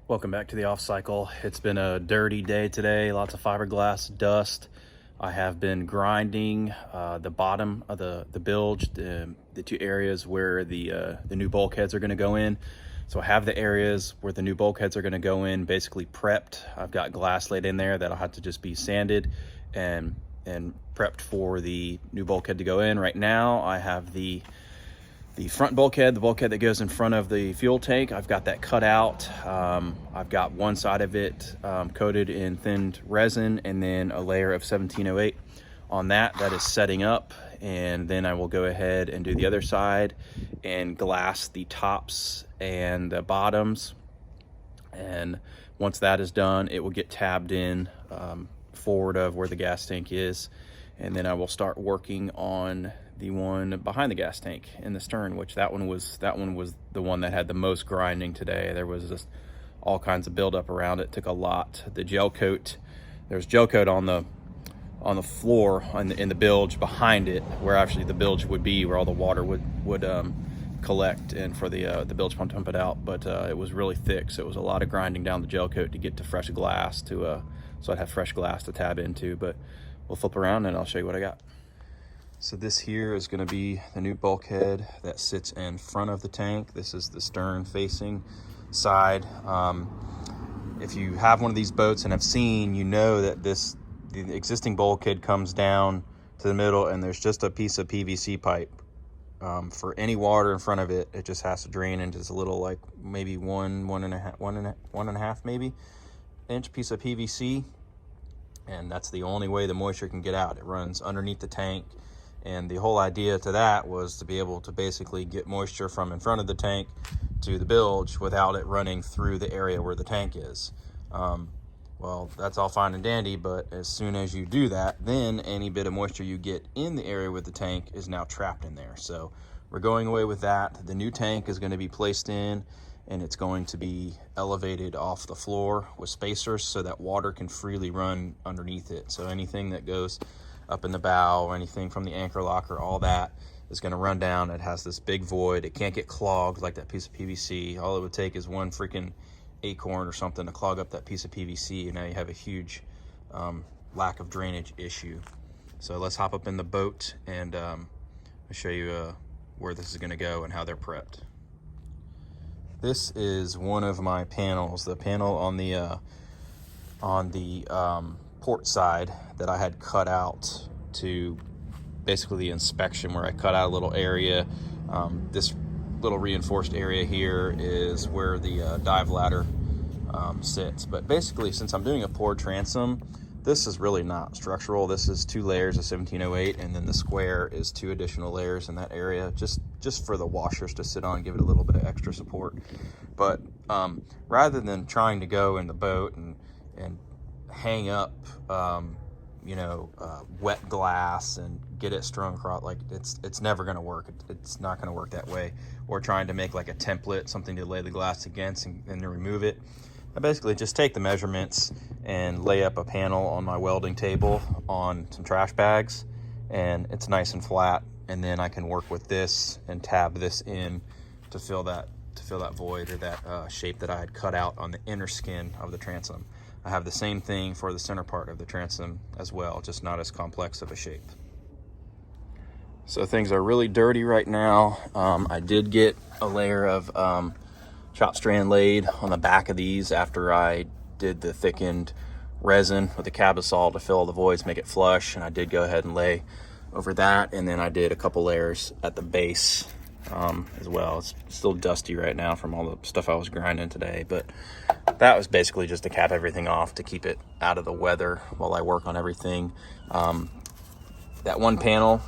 Welcome back to the off cycle. It's been a dirty day today, lots of fiberglass dust. I have been grinding the bottom of the bilge, the two areas where the new bulkheads are going to go in. So I have the areas where the new bulkheads are going to go in basically prepped. I've got glass laid in there that'll have to just be sanded and prepped for the new bulkhead to go in. Right now I have the front bulkhead, the bulkhead that goes in front of the fuel tank. I've got that cut out. I've got one side of it coated in thinned resin and then a layer of 1708 on that. That is setting up, and then I will go ahead and do the other side and glass the tops and the bottoms. And once that is done, it will get tabbed in forward of where the gas tank is, and then I will start working on the one behind the gas tank in the stern, which that one was the one that had the most grinding today. There was just all kinds of buildup around it. Took a lot. The gel coat, there's gel coat on the floor in the bilge behind it, where actually the bilge would be, where all the water would collect, and for the bilge pump to pump it out. But it was really thick, so it was a lot of grinding down the gel coat to get to fresh glass so I'd have fresh glass to tab into. But we'll flip around and I'll show you what I got. So this here is going to be the new bulkhead that sits in front of the tank. This is the stern facing side. If you have one of these boats and have seen, you know that the existing bulkhead comes down to the middle, and there's just a piece of PVC pipe. For any water in front of it, it just has to drain into this little, like maybe one and a half maybe inch piece of PVC. And that's the only way the moisture can get out. It runs underneath the tank. And the whole idea to that was to be able to basically get moisture from in front of the tank to the bilge without it running through the area where the tank is. Well, that's all fine and dandy, but as soon as you do that, then any bit of moisture you get in the area with the tank is now trapped in there. So we're going away with that. The new tank is going to be placed in, and it's going to be elevated off the floor with spacers so that water can freely run underneath it. So anything that goes up in the bow or anything from the anchor locker, all that is going to run down. It has this big void. It can't get clogged like that piece of PVC. All it would take is one freaking acorn or something to clog up that piece of PVC, and now you have a huge lack of drainage issue. So let's hop up in the boat and I'll show you where this is going to go and how they're prepped. This is one of my panels, the panel on the port side that I had cut out to basically the inspection, where I cut out a little area. This little reinforced area here is where the dive ladder sits. But basically, since I'm doing a poured transom, this is really not structural. This is 2 layers of 1708, and then the square is 2 additional layers in that area, just for the washers to sit on, give it a little bit of extra support. But rather than trying to go in the boat and hang up wet glass and get it strung across, like it's never going to work. It's not going to work that way. Or trying to make like a template, something to lay the glass against and then remove it. I basically just take the measurements and lay up a panel on my welding table on some trash bags, and it's nice and flat, and then I can work with this and tab this in to fill that void, or that shape that I had cut out on the inner skin of the transom. I have the same thing for the center part of the transom as well, just not as complex of a shape. So things are really dirty right now. I did get a layer of chop strand laid on the back of these after I did the thickened resin with the Cabasol to fill the voids, make it flush, and I did go ahead and lay over that, and then I did a couple layers at the base as well. It's still dusty right now from all the stuff I was grinding today, but that was basically just to cap everything off to keep it out of the weather while I work on everything. That one panel,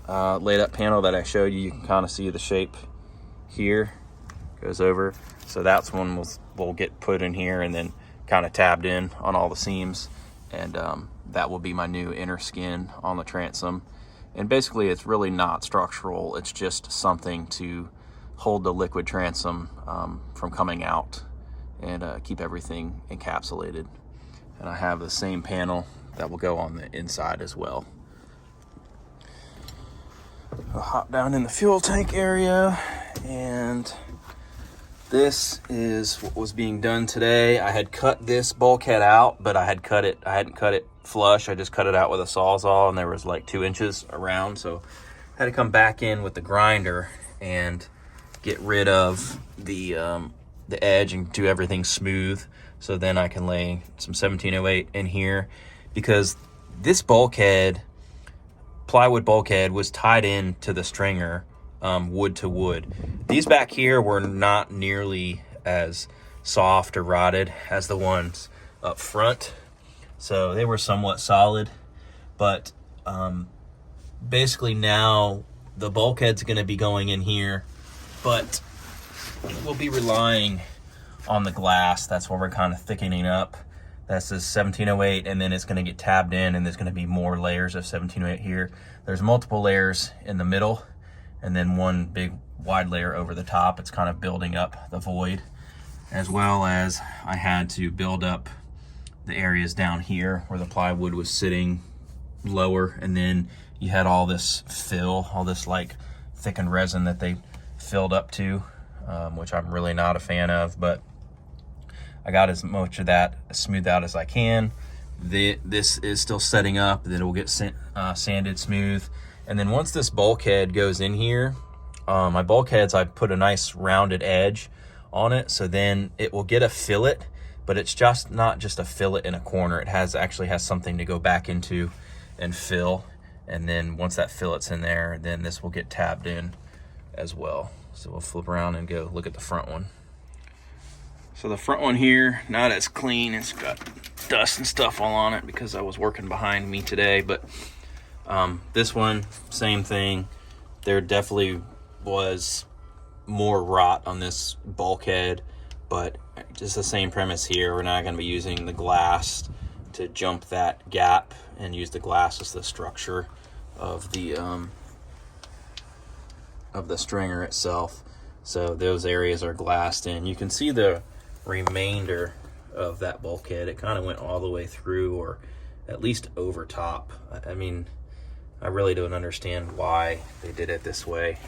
laid up panel that I showed you can kind of see the shape here, goes over. So that's one we'll get put in here and then kind of tabbed in on all the seams, and that will be my new inner skin on the transom. And basically it's really not structural, it's just something to hold the liquid transom from coming out and keep everything encapsulated. And I have the same panel that will go on the inside as well. I'll hop down in the fuel tank area and This is what was being done today. I had cut this bulkhead out, but I hadn't cut it flush. I just cut it out with a Sawzall, and there was like 2 inches around. So I had to come back in with the grinder and get rid of the edge and do everything smooth. So then I can lay some 1708 in here, because this bulkhead, plywood bulkhead, was tied in to the stringer, wood to wood. These back here were not nearly as soft or rotted as the ones up front, so they were somewhat solid. But basically now the bulkhead's going to be going in here, but we'll be relying on the glass. That's where we're kind of thickening up. That's this 1708, and then it's going to get tabbed in, and there's going to be more layers of 1708 here. There's multiple layers in the middle, and then one big wide layer over the top. It's kind of building up the void, as well as I had to build up the areas down here where the plywood was sitting lower, and then you had all this fill, all this like thickened resin that they filled up to, which I'm really not a fan of, but I got as much of that smoothed out as I can. This is still setting up, then it will get sanded smooth. And then once this bulkhead goes in here, my bulkheads, I put a nice rounded edge on it, so then it will get a fillet, but it's just not just a fillet in a corner. It actually has something to go back into and fill. And then once that fillet's in there, then this will get tabbed in as well. So we'll flip around and go look at the front one. So the front one here, not as clean. It's got dust and stuff all on it because I was working behind me today. But this one, same thing. There definitely was more rot on this bulkhead, but just the same premise here. We're not going to be using the glass to jump that gap and use the glass as the structure of the stringer itself. So those areas are glassed in. You can see the remainder of that bulkhead. It kind of went all the way through, or at least over top. I mean, I really don't understand why they did it this way.